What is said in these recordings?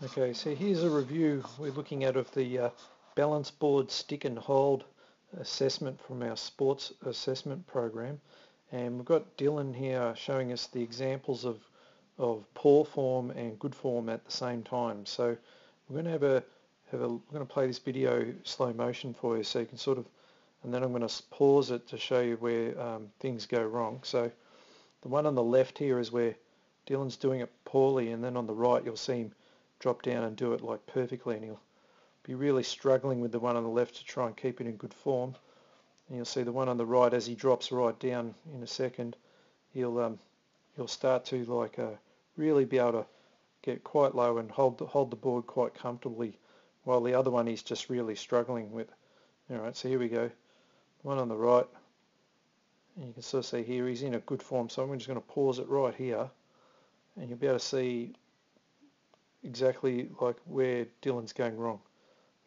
Okay, so here's a review we're looking at of the balance board stick and hold assessment from our sports assessment program, and we've got Dylan here showing us the examples of poor form and good form at the same time. So we're going to we're going to play this video slow motion for you, so you can sort of, and then I'm going to pause it to show you where things go wrong. So the one on the left here is where Dylan's doing it poorly, and then on the right you'll see him drop down and do it like perfectly, and he'll be really struggling with the one on the left to try and keep it in good form. And you'll see the one on the right, as he drops right down in a second, he'll start to really be able to get quite low and hold the board quite comfortably, while the other one he's just really struggling with. Alright, so here we go. The one on the right, and you can sort of see here he's in a good form, so I'm just going to pause it right here, and you'll be able to see exactly like where Dylan's going wrong.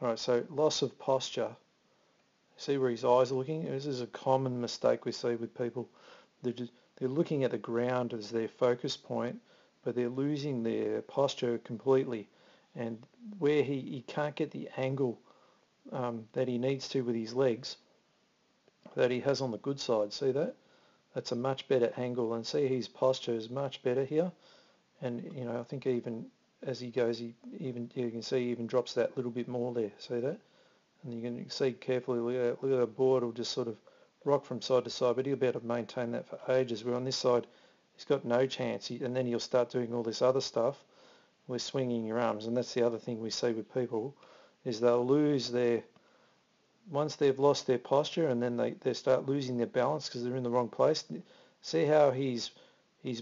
Alright, so loss of posture. See where his eyes are looking? This is a common mistake we see with people. They're looking at the ground as their focus point, but they're losing their posture completely. And where he can't get the angle that he needs to with his legs that he has on the good side. See that? That's a much better angle, and see his posture is much better here. And I think even as he goes, you can see he even drops that little bit more there. See that? And you can see carefully, look at the board will just sort of rock from side to side, but he'll be able to maintain that for ages. Where on this side, he's got no chance, and then he'll start doing all this other stuff with swinging your arms. And that's the other thing we see with people, is they'll lose their, once they've lost their posture, and then they start losing their balance because they're in the wrong place. See how he's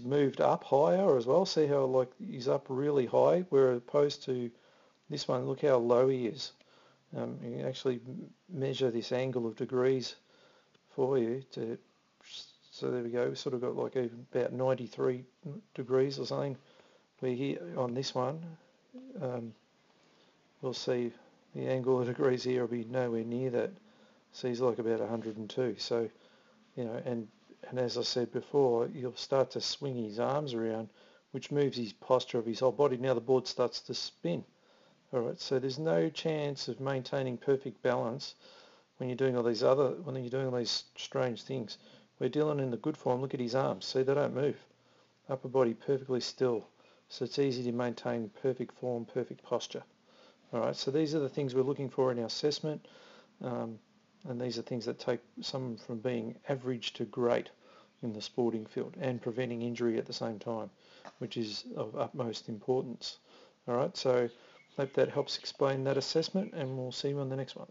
moved up higher as well. See how like he's up really high, where opposed to this one, look how low he is. You can actually measure this angle of degrees for you. So there we go. We've sort of got like about 93 degrees or something. Where here on this one, we'll see the angle of degrees here will be nowhere near that. So he's like about 102. So and as I said before, you'll start to swing his arms around, which moves his posture of his whole body. Now the board starts to spin. Alright, so there's no chance of maintaining perfect balance when you're doing all these strange things. We're dealing in the good form. Look at his arms. See, they don't move. Upper body perfectly still. So it's easy to maintain perfect form, perfect posture. Alright, so these are the things we're looking for in our assessment. And these are things that take someone from being average to great in the sporting field and preventing injury at the same time, which is of utmost importance. Alright, so hope that helps explain that assessment, and we'll see you on the next one.